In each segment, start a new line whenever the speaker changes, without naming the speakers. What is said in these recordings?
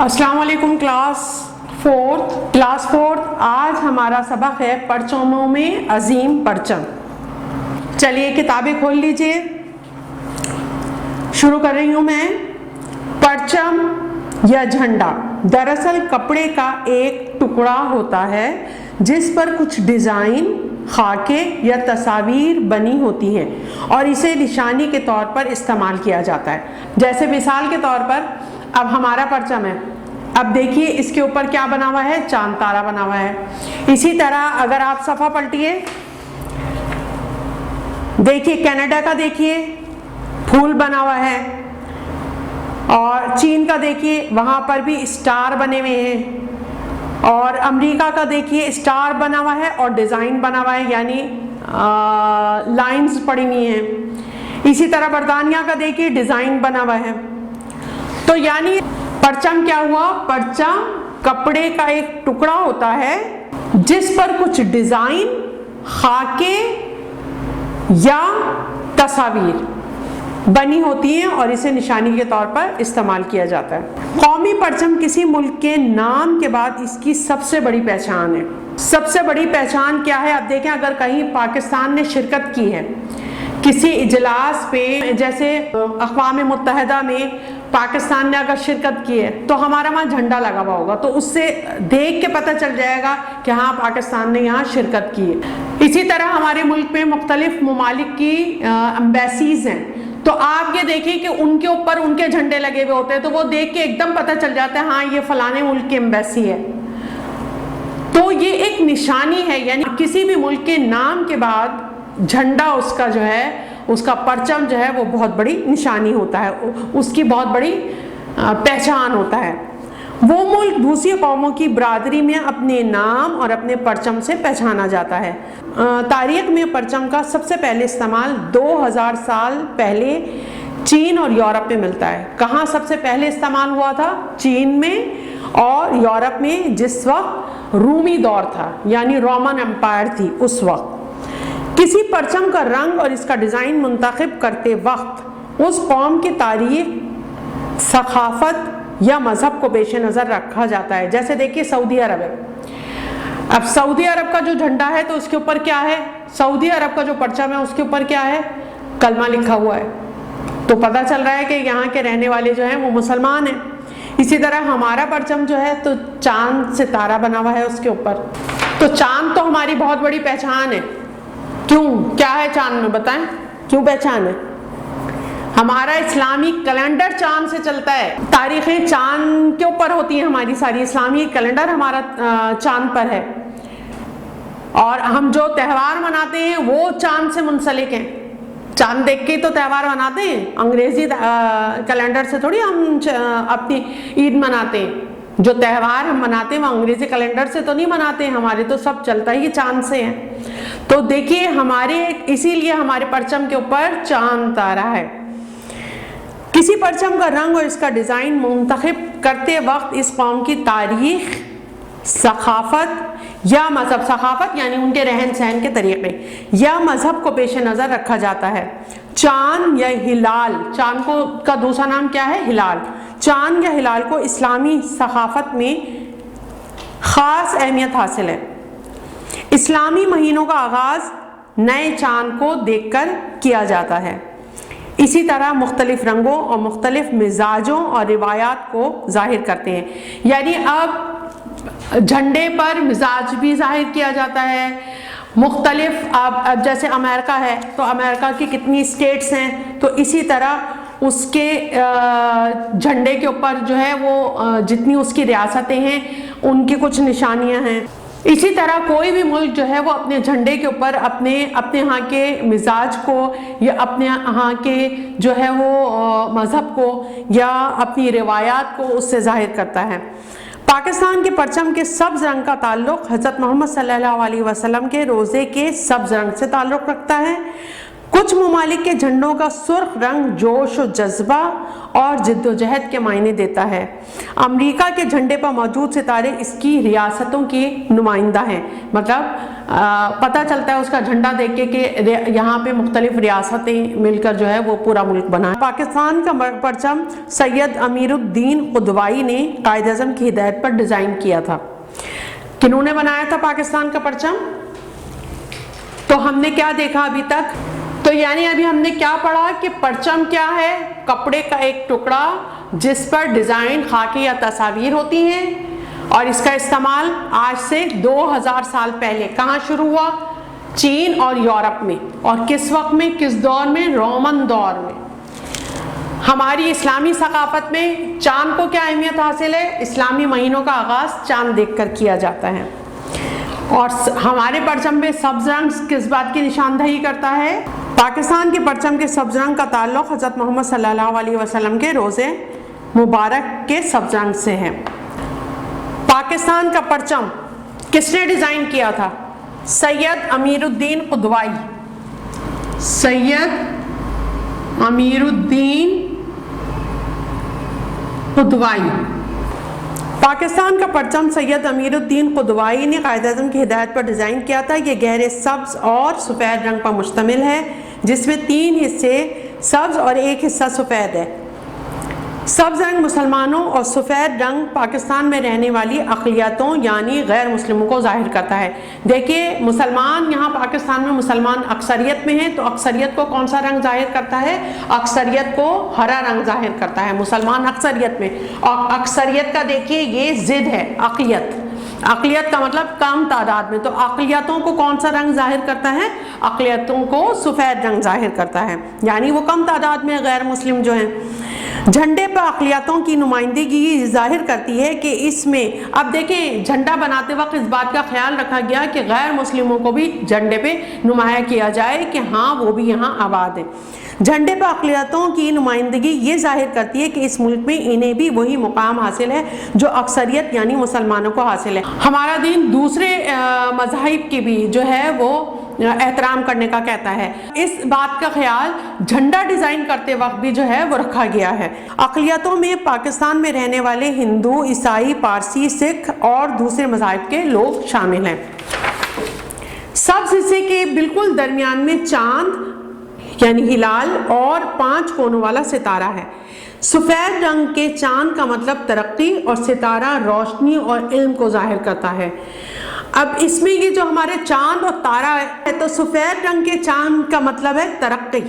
अस्सलाम वालेकुम class fourth. आज हमारा सबक है परचमों में अजीम परचम। चलिए किताबें खोल लीजिए, शुरू कर रही हूँ मैं। परचम या झंडा दरअसल कपड़े का एक टुकड़ा होता है जिस पर कुछ डिज़ाइन, खाके या तस्वीर बनी होती हैं और इसे निशानी के तौर पर इस्तेमाल किया जाता है। जैसे मिसाल के तौर पर अब हमारा परचम है, अब देखिए इसके ऊपर क्या बना हुआ है, चांद तारा बना हुआ है। इसी तरह अगर आप सफ़ा पलटिए, देखिए कनाडा का देखिए फूल बना हुआ है और चीन का देखिए वहाँ पर भी स्टार बने हुए हैं और अमेरिका का देखिए स्टार बना हुआ है और डिज़ाइन बना हुआ है, यानी लाइंस पड़ी हुई हैं। इसी तरह बरतानिया का देखिए डिज़ाइन बना हुआ है। तो यानी परचम क्या हुआ, परचम कपड़े का एक टुकड़ा होता है जिस पर कुछ डिज़ाइन, खाके या तस्वीर बनी होती हैं और इसे निशानी के तौर पर इस्तेमाल किया जाता है। कौमी परचम किसी मुल्क के नाम के बाद इसकी सबसे बड़ी पहचान है। सबसे बड़ी पहचान क्या है, अब देखें अगर कहीं पाकिस्तान ने शिरकत की है किसी इजलास पे, जैसे अक़वाम मुत्तहिदा में पाकिस्तान ने अगर शिरकत की है तो हमारा वहाँ झंडा लगा हुआ होगा, तो उससे देख के पता चल जाएगा कि हाँ पाकिस्तान ने यहाँ शिरकत की है। इसी तरह हमारे मुल्क में मुख्तलिफ ममालिक की एम्बेसीज हैं, तो आप ये देखिए कि उनके ऊपर उनके झंडे लगे हुए होते हैं, तो वो देख के एकदम पता चल जाता है हाँ ये फलाने मुल्क की एम्बेसी है। तो ये एक निशानी है, यानी किसी भी मुल्क के नाम के बाद झंडा उसका जो है, उसका परचम जो है वो बहुत बड़ी निशानी होता है, उसकी बहुत बड़ी पहचान होता है। वो मुल्क दूसरी कौमों की बरादरी में अपने नाम और अपने परचम से पहचाना जाता है। तारीख में परचम का सबसे पहले इस्तेमाल 2000 साल पहले चीन और यूरोप में मिलता है। कहाँ सबसे पहले इस्तेमाल हुआ था? चीन में और यूरोप में, जिस वक्त रूमी दौर था, यानी रोमन एम्पायर थी उस वक्त। किसी परचम का रंग और इसका डिज़ाइन मुंतखब करते वक्त उस कौम की तारीख, सखाफत या मज़हब को पेश नज़र रखा जाता है। जैसे देखिए सऊदी अरब है, अब सऊदी अरब का जो झंडा है तो उसके ऊपर क्या है, सऊदी अरब का जो परचम है उसके ऊपर क्या है, कलमा लिखा हुआ है, तो पता चल रहा है कि यहाँ के रहने वाले जो हैं वो मुसलमान हैं। इसी तरह हमारा परचम जो है तो चांद सितारा बना हुआ है उसके ऊपर, तो चांद तो हमारी बहुत बड़ी पहचान है। क्यों, क्या है चांद में, बताएं क्यों पहचान है? हमारा इस्लामी कैलेंडर चांद से चलता है, तारीखें चांद के ऊपर होती हैं, हमारी सारी इस्लामी कैलेंडर हमारा चांद पर है और हम जो त्यौहार मनाते हैं वो चांद से मुंसलिक हैं। चांद देख के तो त्यौहार मनाते हैं, अंग्रेजी कैलेंडर से थोड़ी हम अपनी ईद मनाते हैं। जो त्यौहार हम मनाते हैं वो अंग्रेजी कैलेंडर से तो नहीं मनाते हैं, हमारे तो सब चलता ही चांद से है। तो देखिए हमारे, इसीलिए हमारे परचम के ऊपर चांद तारा है। किसी परचम का रंग और इसका डिज़ाइन मुंतखब करते वक्त इस कौम की तारीख, सखाफत या मज़हब, सखाफत यानी उनके रहन सहन के तरीक़े या मज़हब को पेश नज़र रखा जाता है। चांद या हिलाल, चांद को का दूसरा नाम क्या है, हिलाल। चांद या हिलाल को इस्लामी सखाफत में ख़ास अहमियत हासिल है। इस्लामी महीनों का आगाज़ नए चांद को देखकर किया जाता है। इसी तरह मुख्तलिफ रंगों और मुख्तलिफ मिजाजों और रिवायात को ज़ाहिर करते हैं, यानी अब झंडे पर मिजाज भी ज़ाहिर किया जाता है। मुख्तलिफ अब जैसे अमेरिका है तो अमेरिका की कितनी स्टेट्स हैं, तो इसी तरह उसके झंडे के ऊपर जो है वो जितनी उसकी रियासतें हैं उनकी कुछ निशानियां हैं। इसी तरह कोई भी मुल्क जो है वो अपने झंडे के ऊपर अपने यहाँ के मिजाज को या अपने यहाँ के जो है वो मज़हब को या अपनी रिवायात को उससे ज़ाहिर करता है। पाकिस्तान के परचम के सब्ज़ रंग का ताल्लुक़ हज़रत मोहम्मद सल्लल्लाहु अलैहि वसल्लम के रोज़े के सब्ज़ रंग से ताल्लुक़ रखता है। کچھ ممالک کے جھنڈوں کا سرخ رنگ جوش و جذبہ اور جد و جہد کے معنی دیتا ہے۔ امریکہ کے جھنڈے پر موجود ستارے اس کی ریاستوں کی نمائندہ ہیں، مطلب پتہ چلتا ہے اس کا جھنڈا دیکھ کے کہ یہاں پہ مختلف ریاستیں مل کر جو ہے وہ پورا ملک بنا ہے۔ پاکستان کا پرچم سید امیر الدین قدوائی نے قائد اعظم کی ہدایت پر ڈیزائن کیا تھا۔ کنہوں نے بنایا تھا پاکستان کا پرچم؟ تو ہم نے کیا دیکھا ابھی تک؟ تو یعنی ابھی ہم نے کیا پڑھا کہ پرچم کیا ہے؟ کپڑے کا ایک ٹکڑا جس پر ڈیزائن، خاکے یا تصاویر ہوتی ہیں، اور اس کا استعمال آج سے 2000 سال پہلے کہاں شروع ہوا؟ چین اور یورپ میں۔ اور کس وقت میں، کس دور میں؟ رومن دور میں۔ ہماری اسلامی ثقافت میں چاند کو کیا اہمیت حاصل ہے؟ اسلامی مہینوں کا آغاز چاند دیکھ کر کیا جاتا ہے۔ اور ہمارے پرچم میں سبز رنگ کس بات کی نشاندہی کرتا ہے؟ پاکستان کے پرچم کے سبز رنگ کا تعلق حضرت محمد صلی اللہ علیہ وسلم کے روزے مبارک کے سبز رنگ سے ہے۔ پاکستان کا پرچم کس نے ڈیزائن کیا تھا؟ سید امیر الدین قدوائی۔ سید امیر الدین قدوائی۔ پاکستان کا پرچم سید امیر الدین قدوائی نے قائد اعظم کی ہدایت پر ڈیزائن کیا تھا۔ یہ گہرے سبز اور سفید رنگ پر مشتمل ہے، جس میں 3 حصے سبز اور 1 حصہ سفید ہے۔ سبز رنگ مسلمانوں اور سفید رنگ پاکستان میں رہنے والی اقلیتوں یعنی غیر مسلموں کو ظاہر کرتا ہے۔ دیکھیے مسلمان یہاں پاکستان میں مسلمان اکثریت میں ہیں، تو اکثریت کو کون سا رنگ ظاہر کرتا ہے؟ اکثریت کو ہرا رنگ ظاہر کرتا ہے، مسلمان اکثریت میں۔ اور اکثریت کا دیکھیے یہ ضد ہے، اقلیت۔ اقلیت کا مطلب کم تعداد میں، تو اقلیتوں کو کون سا رنگ ظاہر کرتا ہے؟ اقلیتوں کو سفید رنگ ظاہر کرتا ہے، یعنی وہ کم تعداد میں غیر مسلم جو ہیں۔ جھنڈے پر اقلیتوں کی نمائندگی ظاہر کرتی ہے کہ اس میں، اب دیکھیں جھنڈا بناتے وقت اس بات کا خیال رکھا گیا کہ غیر مسلموں کو بھی جھنڈے پہ نمایاں کیا جائے کہ ہاں وہ بھی یہاں آباد ہیں۔ جھنڈے پر اقلیتوں کی نمائندگی یہ ظاہر کرتی ہے کہ اس ملک میں انہیں بھی وہی مقام حاصل ہے جو اکثریت یعنی مسلمانوں کو حاصل ہے۔ ہمارا دین دوسرے مذاہب کی بھی جو ہے وہ احترام کرنے کا کہتا ہے۔ اس بات کا خیال جھنڈا ڈیزائن کرتے وقت بھی جو ہے وہ رکھا گیا ہے۔ اقلیتوں میں پاکستان میں رہنے والے ہندو، عیسائی، پارسی، سکھ اور دوسرے مذاہب کے لوگ شامل ہیں۔ سبز حصے کے بالکل درمیان میں چاند یعنی ہلال اور 5 کونوں والا ستارہ ہے۔ سفید رنگ کے چاند کا مطلب ترقی اور ستارہ روشنی اور علم کو ظاہر کرتا ہے۔ اب اس میں یہ جو ہمارے چاند اور تارہ ہے، تو سفید رنگ کے چاند کا مطلب ہے ترقی،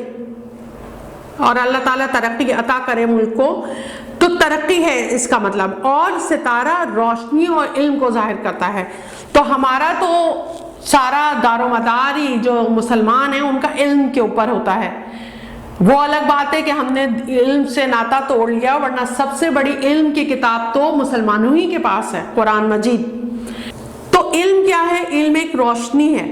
اور اللہ تعالیٰ ترقی عطا کرے ملک کو، تو ترقی ہے اس کا مطلب، اور ستارہ روشنی اور علم کو ظاہر کرتا ہے۔ تو ہمارا تو سارا دار و مدار ہی جو مسلمان ہیں ان کا علم کے اوپر ہوتا ہے۔ وہ الگ بات ہے کہ ہم نے علم سے ناطہ توڑ لیا، ورنہ سب سے بڑی علم کی کتاب تو مسلمانوں ہی کے پاس ہے، قرآن مجید۔ تو علم کیا ہے؟ علم ایک روشنی ہے۔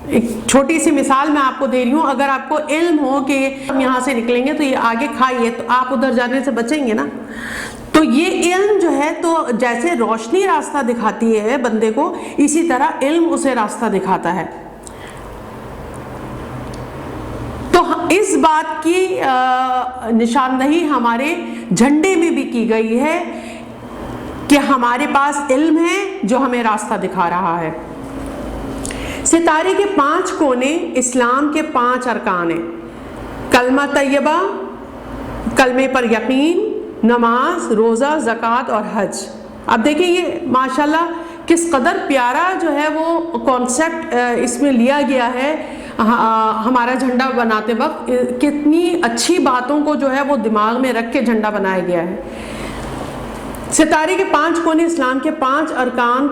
ایک چھوٹی سی مثال میں آپ کو دے رہی ہوں، اگر آپ کو علم ہو کہ ہم یہاں سے نکلیں گے تو یہ آگے کھائیے، تو آپ ادھر جانے سے بچیں گے نا۔ تو یہ علم جو ہے، تو جیسے روشنی راستہ دکھاتی ہے بندے کو، اسی طرح علم اسے راستہ دکھاتا ہے۔ تو اس بات کی نشاندہی ہمارے جھنڈے میں بھی کی گئی ہے کہ ہمارے پاس علم ہے جو ہمیں راستہ دکھا رہا ہے۔ ستارے کے 5 کونے اسلام کے 5 ارکان ہیں: کلمہ طیبہ، کلمے پر یقین، نماز، روزہ، زکوٰۃ اور حج۔ اب دیکھیں یہ ماشاءاللہ کس قدر پیارا جو ہے وہ کانسیپٹ اس میں لیا گیا ہے۔ ہمارا جھنڈا بناتے وقت کتنی اچھی باتوں کو جو ہے وہ دماغ میں رکھ کے جھنڈا بنایا گیا ہے۔ ستارے کے 5 کونے اسلام کے 5 ارکان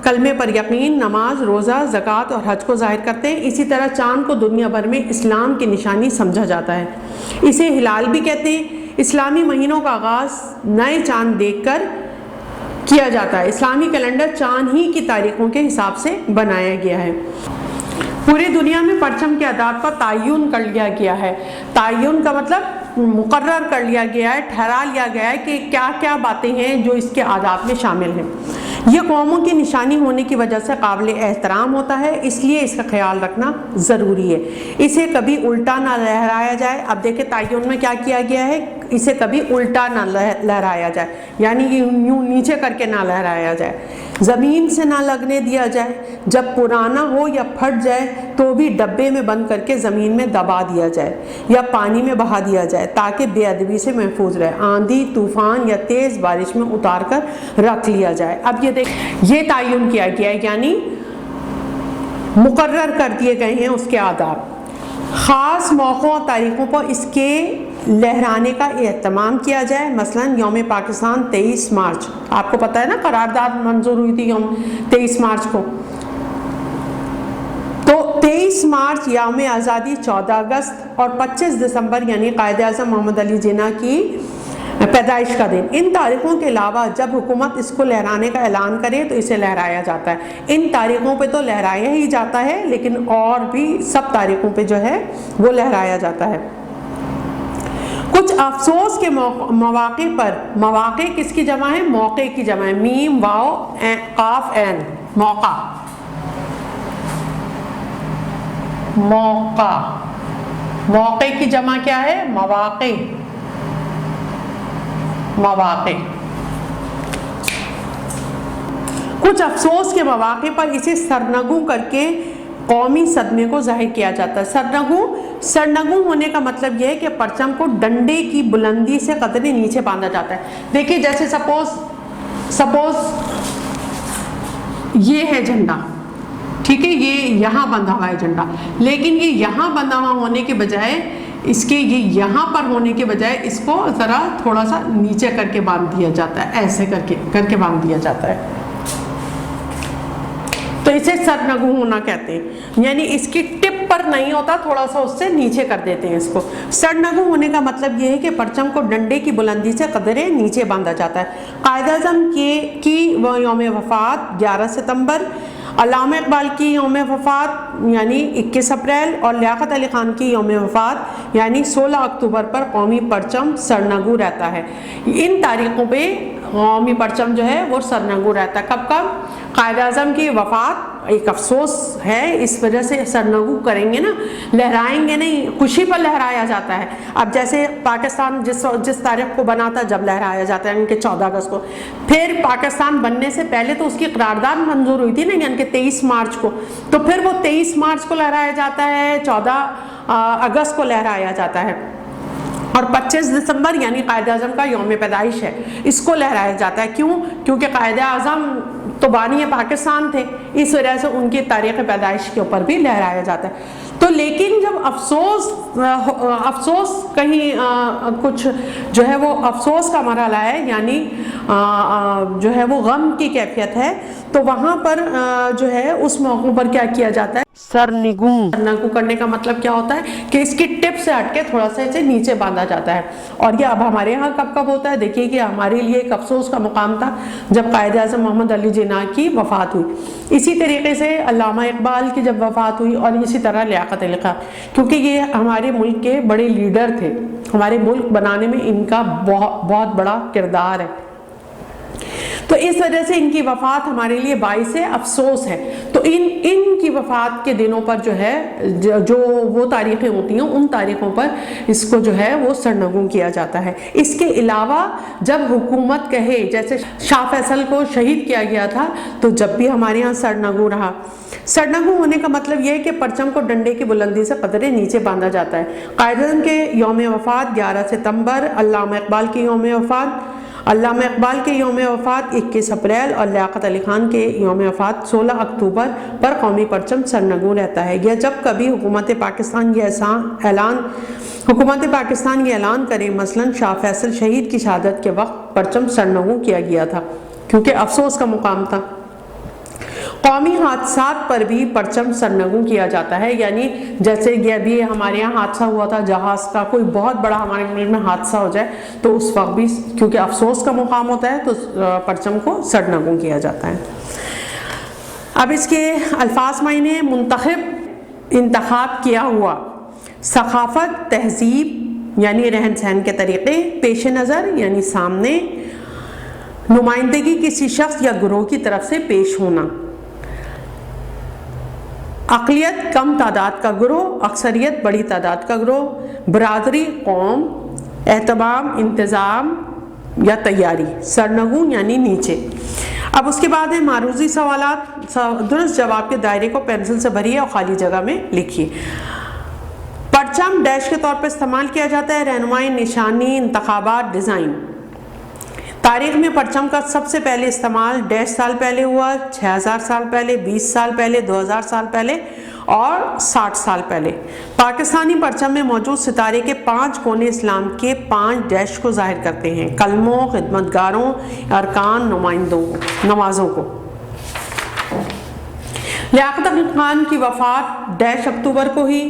کلمے پر یقین، نماز، روزہ، زکوٰۃ اور حج کو ظاہر کرتے ہیں۔ اسی طرح چاند کو دنیا بھر میں اسلام کی نشانی سمجھا جاتا ہے۔ اسے ہلال بھی کہتے ہیں۔ اسلامی مہینوں کا آغاز نئے چاند دیکھ کر کیا جاتا ہے۔ اسلامی کیلنڈر چاند ہی کی تاریخوں کے حساب سے بنایا گیا ہے۔ پوری دنیا میں پرچم کے آداب کا تعین کر لیا گیا ہے۔ تعین کا مطلب مقرر کر لیا گیا ہے، ٹھہرا لیا گیا ہے کہ کیا کیا باتیں ہیں جو اس کے آداب میں شامل ہیں۔ یہ قوموں کی نشانی ہونے کی وجہ سے قابل احترام ہوتا ہے، اس لیے اس کا خیال رکھنا ضروری ہے۔ اسے کبھی الٹا نہ لہرایا جائے۔ اب دیکھیں تعین میں کیا کیا گیا ہے، اسے کبھی الٹا نہ لہرایا جائے، یعنی یوں نیچے کر کے نہ لہرایا جائے، زمین سے نہ لگنے دیا جائے، جب پرانا ہو یا پھٹ جائے تو بھی ڈبے میں بند کر کے زمین میں دبا دیا جائے یا پانی میں بہا دیا جائے تاکہ بے ادبی سے محفوظ رہے، آندھی طوفان یا تیز بارش میں اتار کر رکھ لیا جائے۔ اب یہ تعین کیا گیا ہے، یعنی مقرر کر دیے گئے ہیں اس کے آداب۔ خاص موقعوں اور تاریخوں پر اس کے لہرانے کا اہتمام کیا جائے، مثلا یوم پاکستان 23 مارچ، آپ کو پتہ ہے نا قرارداد منظور ہوئی تھی یوم 23 مارچ کو، تو 23 مارچ یوم آزادی 14 اگست اور 25 دسمبر یعنی قائد اعظم محمد علی جناح کی پیدائش کا دن۔ ان تاریخوں کے علاوہ جب حکومت اس کو لہرانے کا اعلان کرے تو اسے لہرایا جاتا ہے۔ ان تاریخوں پہ تو لہرایا ہی جاتا ہے، لیکن اور بھی سب تاریخوں پہ جو ہے وہ لہرایا جاتا ہے۔ کچھ افسوس کے مواقع پر، مواقع کس کی جمع ہے؟ موقع کی جمع ہے، میم واو قاف عین، موقع، موقع، موقع کی جمع کیا ہے؟ مواقع، مواقع۔ کچھ افسوس کے مواقع پر اسے سرنگوں کر کے قومی صدمے کو ظاہر کیا جاتا ہے۔ سرنگوں ہونے کا مطلب یہ ہے کہ پرچم کو ڈنڈے کی بلندی سے قدرے نیچے باندھا جاتا ہے۔ دیکھیے جیسے سپوز یہ ہے جھنڈا، ٹھیک ہے، یہ یہاں بندھا ہوا ہے جھنڈا، لیکن یہ یہاں بندھا ہوا ہونے کے بجائے اس کے یہ یہاں پر ہونے کے بجائے اس کو ذرا تھوڑا سا نیچے کر کے باندھ دیا جاتا ہے، ایسے کر کے باندھ دیا جاتا ہے، تو اسے سرنگوں ہونا کہتے ہیں، یعنی اس کی ٹپ پر نہیں ہوتا، تھوڑا سا اس سے نیچے کر دیتے ہیں اس کو۔ سرنگوں ہونے کا مطلب یہ ہے کہ پرچم کو ڈنڈے کی بلندی سے قدرے نیچے باندھا جاتا ہے۔ قائد اعظم کی وہ یوم وفات 11 ستمبر، علامہ اقبال کی یوم وفات یعنی 21 اپریل اور لیاقت علی خان کی یوم وفات یعنی 16 اکتوبر پر قومی پرچم سرنگوں رہتا ہے۔ ان تاریخوں پہ قومی پرچم جو ہے وہ سرنگوں رہتا ہے۔ کب کب؟ قائد اعظم کی وفات ایک افسوس ہے، اس وجہ سے سرنگوں کریں گے نا، لہرائیں گے نہیں، خوشی پر لہرایا جاتا ہے۔ اب جیسے پاکستان جس تاریخ کو بنا تھا جب لہرایا جاتا ہے یعنی کہ 14 اگست کو، پھر پاکستان بننے سے پہلے تو اس کی قرارداد منظور ہوئی تھی نا یعنی کہ 23 مارچ کو، تو پھر وہ 23 مارچ کو لہرایا جاتا ہے، 14 اگست کو لہرایا جاتا ہے، اور 25 دسمبر یعنی قائد اعظم کا یوم پیدائش ہے، اس کو لہرایا جاتا ہے۔ کیوں؟ کیونکہ قائد اعظم تو بانی پاکستان تھے، اس وجہ سے ان کی تاریخ پیدائش کے اوپر بھی لہرایا جاتا ہے۔ تو لیکن جب افسوس کہیں کچھ جو ہے وہ افسوس کا مرحلہ ہے، یعنی جو ہے وہ غم کی کیفیت ہے، تو وہاں پر جو ہے اس موقع پر کیا کیا جاتا ہے؟ سرنگوں کرنے کا مطلب کیا ہوتا ہے کہ اس کی ٹپ سے ہٹ کے تھوڑا سا اسے نیچے باندھا جاتا ہے۔ اور یہ اب ہمارے ہاں کب کب ہوتا ہے؟ دیکھیے کہ ہمارے لیے ایک افسوس کا مقام تھا جب قائد اعظم محمد علی جناح کی وفات ہوئی، اسی طریقے سے علامہ اقبال کی جب وفات ہوئی، اور اسی طرح لیاقت علی خان، کیونکہ یہ ہمارے ملک کے بڑے لیڈر تھے، ہمارے ملک بنانے میں ان کا بہت بڑا کردار ہے، تو اس وجہ سے ان کی وفات ہمارے لیے باعث افسوس ہے۔ تو ان کی وفات کے دنوں پر جو ہے جو وہ تاریخیں ہوتی ہیں ان تاریخوں پر اس کو جو ہے وہ سرنگوں کیا جاتا ہے۔ اس کے علاوہ جب حکومت کہے، جیسے شاہ فیصل کو شہید کیا گیا تھا تو جب بھی ہمارے ہاں سرنگوں رہا۔ سرنگوں ہونے کا مطلب یہ ہے کہ پرچم کو ڈنڈے کی بلندی سے قدرے نیچے باندھا جاتا ہے۔ قائد اعظم کے یوم وفات 11 ستمبر، علامہ اقبال کی یوم وفات 21 اپریل اور لیاقت علی خان کے یوم وفات 16 اکتوبر پر قومی پرچم سرنگوں رہتا ہے۔ یا جب کبھی حکومت پاکستان یہ اعلان کرے، مثلا شاہ فیصل شہید کی شہادت کے وقت پرچم سرنگوں کیا گیا تھا کیونکہ افسوس کا مقام تھا۔ قومی حادثات پر بھی پرچم سرنگوں کیا جاتا ہے، یعنی جیسے یہ ابھی ہمارے یہاں حادثہ ہوا تھا جہاز کا، کوئی بہت بڑا ہمارے ملک میں حادثہ ہو جائے تو اس وقت بھی کیونکہ افسوس کا مقام ہوتا ہے تو پرچم کو سرنگوں کیا جاتا ہے۔ اب اس کے الفاظ معنی: انتخاب کیا ہوا، ثقافت، تہذیب یعنی رہن سہن کے طریقے، پیش نظر یعنی سامنے، नुमाइंदगी किसी शख्स या ग्रोह की तरफ से पेश होना। अक़लियत कम तादाद का ग्रोह, अक्सरियत बड़ी तादाद का ग्रोह। बरादरी कौम, एहतमाम इंतज़ाम या तैयारी। सरनगू यानी नीचे। अब उसके बाद है मारूजी सवालात। दुरुस्त जवाब के दायरे को पेंसिल से भरिए और खाली जगह में लिखिए। परचम डैश के तौर पर इस्तेमाल किया जाता है। रहनुमाई, निशानी, इंतखाबात, डिज़ाइन। तारीख में परचम का सबसे पहले इस्तेमाल डैश साल पहले हुआ, 6000 साल पहले, 20 साल पहले, 2000 साल पहले और 60 साल पहले। पाकिस्तानी परचम में मौजूद सितारे के 5 कोने इस्लाम के 5 डैश को जाहिर करते हैं। कलमों, खिदमतगारों, अरकान, नुमाइंदों, नमाजों को। लियाकत अली खान की वफात डैश अक्टूबर को ही,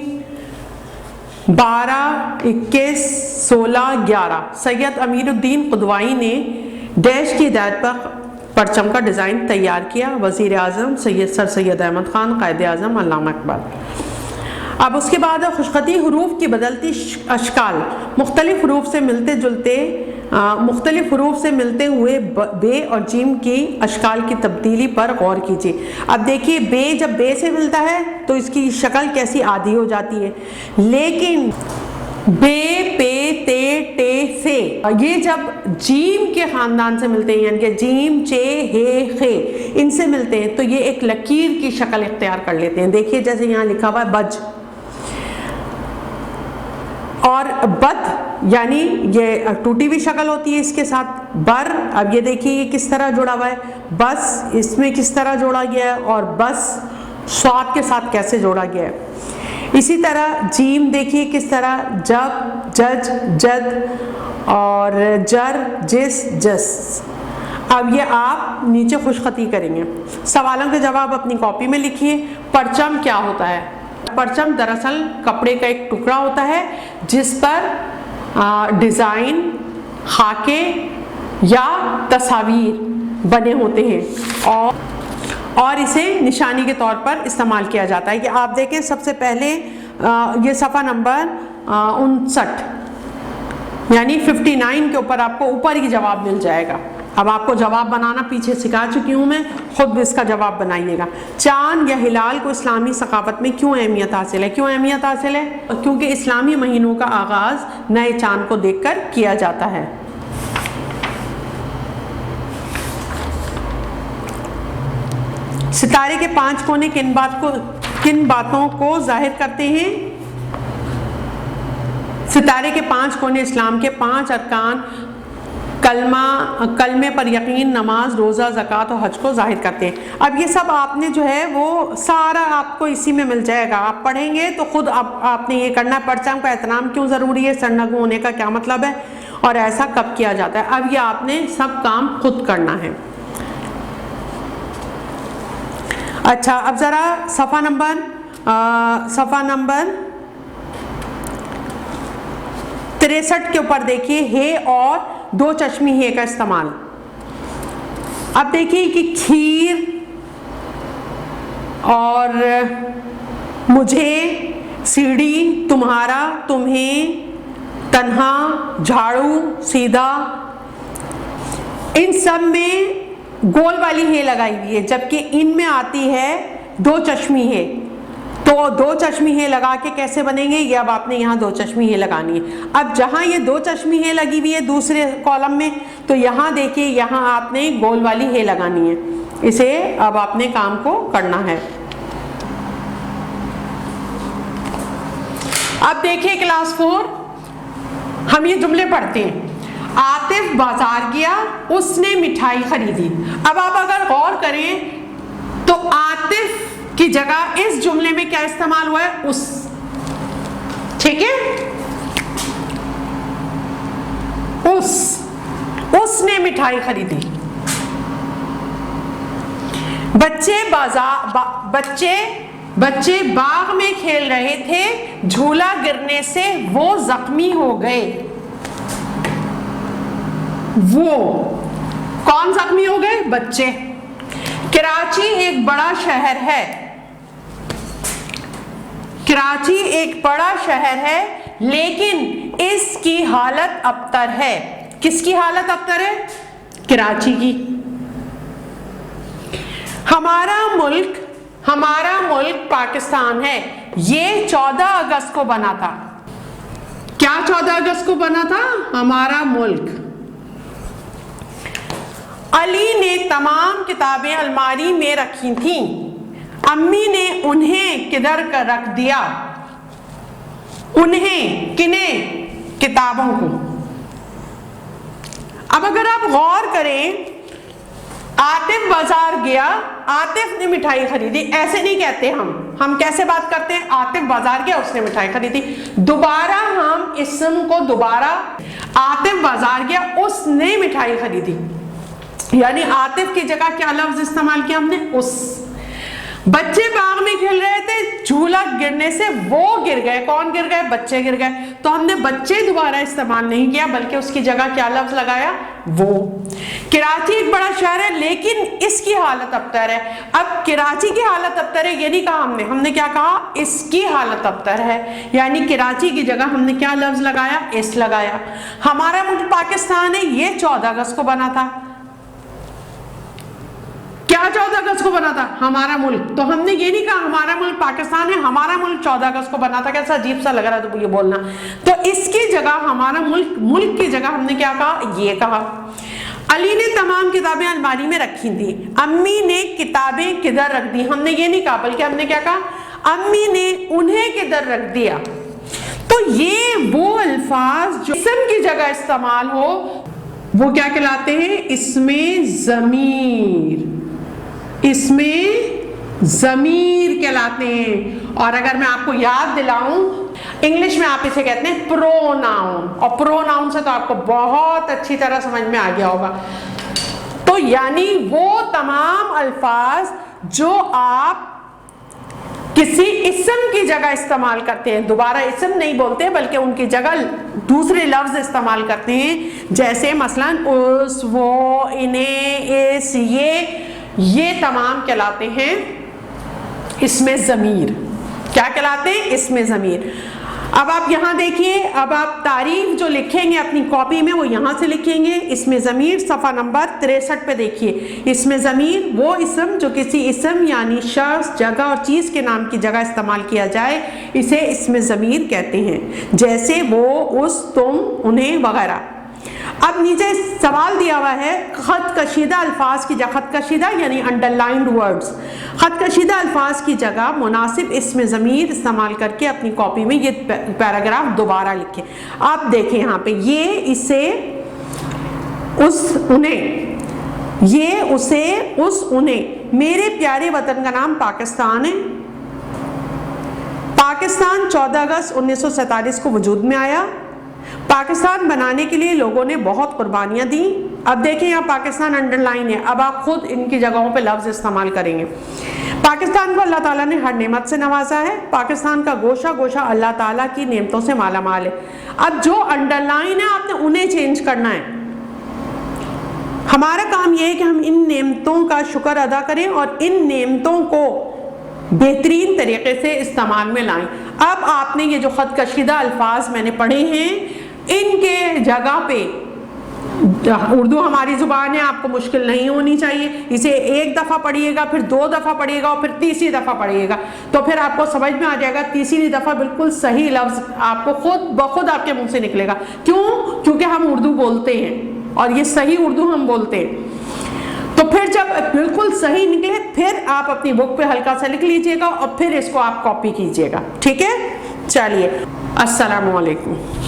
12, 21, 16, 11। सैयद अमीरुद्दीन कुदवाई ने डैश की हिदायत पर परचम का डिज़ाइन तैयार किया। वज़ीर आज़म सर सैयद अहमद ख़ान, कायदे आज़म अल्लामा इकबाल। अब उसके बाद खुशखती हरूफ की बदलती अशकाल। मुख्तलिफ हरूफ से मिलते हुए बे और जीम की अशकाल की तब्दीली पर गौर कीजिए। अब देखिए बे जब बे से मिलता है तो इसकी शक्ल कैसी आधी हो जाती है, लेकिन बे, पे, ते, टे, से ये जब जीम के ख़ानदान से मिलते हैं, यानी कि जीम, चे, हे, खे, इनसे मिलते हैं तो ये एक लकीर की शक्ल इख्तियार कर लेते हैं। देखिए जैसे यहाँ लिखा हुआ है बज और बद, यानी ये टूटी हुई शक्ल होती है इसके साथ। बर, अब ये देखिए ये किस तरह जुड़ा हुआ है। बस इसमें किस तरह जोड़ा गया है और बस स्वाद के साथ कैसे जोड़ा गया है। इसी तरह जीम देखिए किस तरह, जब, जज, जद और जर, जिस, जस। अब ये आप नीचे खुशखती करेंगे। सवालों के जवाब अपनी कॉपी में लिखिए। परचम क्या होता है? परचम दरअसल कपड़े का एक टुकड़ा होता है जिस पर डिज़ाइन, खाके या तस्वीर बने होते हैं और इसे निशानी के तौर पर इस्तेमाल किया जाता है। कि आप देखें सबसे पहले ये सफ़ा नंबर 59 यानी 59 के ऊपर आपको ऊपर ही जवाब मिल जाएगा। अब आपको जवाब बनाना पीछे सिखा चुकी हूँ मैं, खुद भी इसका जवाब बनाइएगा। चांद या हिलाल को इस्लामी सकाफत में क्यों अहमियत हासिल है? क्यों अहमियत हासिल है? क्योंकि इस्लामी महीनों का आगाज़ नए चांद को देखकर किया जाता है। सितारे के 5 कोने किन बातों को जाहिर करते हैं? सितारे के 5 कोने इस्लाम के 5 अरकान, कलमे पर यकीन, नमाज, रोज़ा, ज़कात और हज को जाहिर करते हैं। अब ये सब आपने जो है वो सारा आपको इसी में मिल जाएगा। आप पढ़ेंगे तो खुद आपने ये करना। परचम का एहतराम क्यों ज़रूरी है, सरनगू होने का क्या मतलब है और ऐसा कब किया जाता है। अब ये आपने सब काम खुद करना है। अच्छा, अब ज़रा सफ़ा नंबर 63 के ऊपर देखिए हे और 2 चश्मी हे का इस्तेमाल। अब देखिए कि खीर और मुझे, सीढ़ी, तुम्हारा, तुम्हें, तन्हा, झाड़ू, सीधा, इन सब में गोल वाली हे लगाई हुई है, जबकि इनमें आती है 2 चश्मी हे। तो 2 चश्मी हे लगा के कैसे बनेंगे, ये अब आपने यहाँ 2 चश्मी हे लगानी है। अब जहाँ ये 2 चश्मी हे लगी हुई है दूसरे कॉलम में, तो यहाँ देखिए यहाँ आपने गोल वाली हे लगानी है। इसे अब आपने काम को करना है। अब देखिए क्लास 4 हम ये जुमले पढ़ते हैं। आतिफ बाजार गया, उसने मिठाई खरीदी। अब आप अगर गौर करें तो आतिफ की जगह इस जुमले में क्या इस्तेमाल हुआ है, उस। ठीक है, उसने मिठाई खरीदी। बच्चे बाग में खेल रहे थे, झूला गिरने से वो जख्मी हो गए। वो कौन जख्मी हो गए? बच्चे। कराची एक बड़ा शहर है। कराची एक बड़ा शहर है लेकिन इसकी हालत अबतर है। किसकी हालत अबतर है? कराची की। हमारा मुल्क पाकिस्तान है, ये 14 अगस्त को बना था। क्या 14 अगस्त को बना था? हमारा मुल्क। अली ने तमाम किताबें अलमारी में रखी थीं, अम्मी ने उन्हें किधर कर रख दिया? उन्हें, किन्हें? किताबों को। अब अगर आप गौर करें, आतिफ बाजार गया, आतिफ ने मिठाई खरीदी, ऐसे नहीं कहते हम कैसे बात करते हैं? आतिफ बाजार गया, उसने मिठाई खरीदी। दोबारा हम इस्म को दोबारा, आतिफ बाजार गया, उसने मिठाई खरीदी, यानी आतिफ की जगह क्या लफ्ज इस्तेमाल किया हमने? उस। बच्चे बाग में खेल रहे थे, झूला गिरने से वो गिर गए। कौन गिर गए? बच्चे गिर गए। तो हमने बच्चे दोबारा इस्तेमाल नहीं किया, बल्कि उसकी जगह क्या लफ्ज लगाया? वो। कराची एक बड़ा शहर है, लेकिन इसकी हालत अबतर है। अब कराची की हालत अबतर है ये नहीं कहा हमने क्या कहा? इसकी हालत अबतर है, यानी कराची की जगह हमने क्या लफ्ज लगाया? इस लगाया। हमारा मुल्क पाकिस्तान है, ये 14 अगस्त को बना था। क्या 14 अगस्त को बना था? हमारा मुल्क। तो हमने ये नहीं कहा हमारा मुल्क पाकिस्तान है, हमारा मुल्क 14 अगस्त को बना था। कैसा अजीब सा लग रहा है तो ये बोलना। तो इसकी जगह हमारा मुल्क की जगह हमने क्या कहा? ये कहा। अली ने तमाम किताबें अलमारी में रखी थी, अम्मी ने किताबें किधर रख दी? हमने ये नहीं कहा, बल्कि हमने क्या कहा? अम्मी ने उन्हें किधर रख दिया। तो ये वो अल्फाज जो इस्म की जगह इस्तेमाल हो, वो क्या कहलाते हैं? इसमें ज़मीर। इसमें ज़मीर कहलाते हैं। और अगर मैं आपको याद दिलाऊं, इंग्लिश में आप इसे कहते हैं प्रोनाउन, और प्रोनाउन से तो आपको बहुत अच्छी तरह समझ में आ गया होगा। तो यानी वो तमाम अल्फाज जो आप किसी इस्म की जगह इस्तेमाल करते हैं, दोबारा इस्म नहीं बोलते बल्कि उनकी जगह दूसरे लफ्ज इस्तेमाल करते हैं, जैसे मसलन उस, वो, इन्हें, इस, ये तमाम कहलाते हैं इसमें ज़मीर। क्या कहलाते हैं? इसमें ज़मीर। अब आप यहाँ देखिए, अब आप तारीफ जो लिखेंगे अपनी कॉपी में वो यहाँ से लिखेंगे। इसमें ज़मीर सफ़ा नंबर 63 पे देखिए। इसमें ज़मीर वो इस्म जो किसी इस्म यानी शख्स, जगह और चीज़ के नाम की जगह इस्तेमाल किया जाए, इसे इसमें ज़मीर कहते हैं, जैसे वो, उस, तुम, उन्हें वगैरह। अब नीचे सवाल दिया हुआ है, खत कशीदा अल्फाज की जगह, खत कशीदा यानी अंडरलाइंड वर्ड्स, खत कशीदा अल्फाज की जगह मुनासिब इसमें ज़मीर इस्तेमाल करके अपनी कॉपी में ये पैराग्राफ दोबारा लिखें। आप देखें यहाँ पे, ये, इसे, उस, उन्हें, ये, उसे, उस, उन्हें। मेरे प्यारे वतन का नाम पाकिस्तान है। पाकिस्तान 14 अगस्त 1947 को वजूद में आया। पाकिस्तान बनाने के लिए लोगों ने बहुत कुर्बानियाँ दी। अब देखें यहाँ पाकिस्तान अंडरलाइन है, अब आप खुद इनकी जगहों पे लफ्ज़ इस्तेमाल करेंगे। पाकिस्तान को अल्लाह ताला ने हर नेमत से नवाजा है। पाकिस्तान का गोशा गोशा अल्लाह ताला की नेमतों से माला माल है। अब जो अंडरलाइन है आपने उन्हें चेंज करना है। हमारा काम यह है कि हम इन नेमतों का शुक्र अदा करें और इन नेमतों को बेहतरीन तरीके से इस्तेमाल में लाएं। अब आपने ये जो खत कशीदा अल्फाज मैंने पढ़े हैं, इनके जगह पे, उर्दू हमारी ज़ुबान है, आपको मुश्किल नहीं होनी चाहिए। इसे एक दफ़ा पढ़िएगा, फिर 2 दफ़ा पढ़िएगा और फिर तीसरी दफ़ा पढ़िएगा, तो फिर आपको समझ में आ जाएगा। तीसरी दफ़ा बिल्कुल सही लफ्ज़ आपको खुद ब खुद आपके मुंह से निकलेगा। क्यों? क्योंकि हम उर्दू बोलते हैं और ये सही उर्दू हम बोलते हैं। तो फिर जब बिल्कुल सही निकले, फिर आप अपनी बुक पे हल्का सा लिख लीजिएगा और फिर इसको आप कॉपी कीजिएगा। ठीक है, चलिए, अस्सलामु अलैकुम।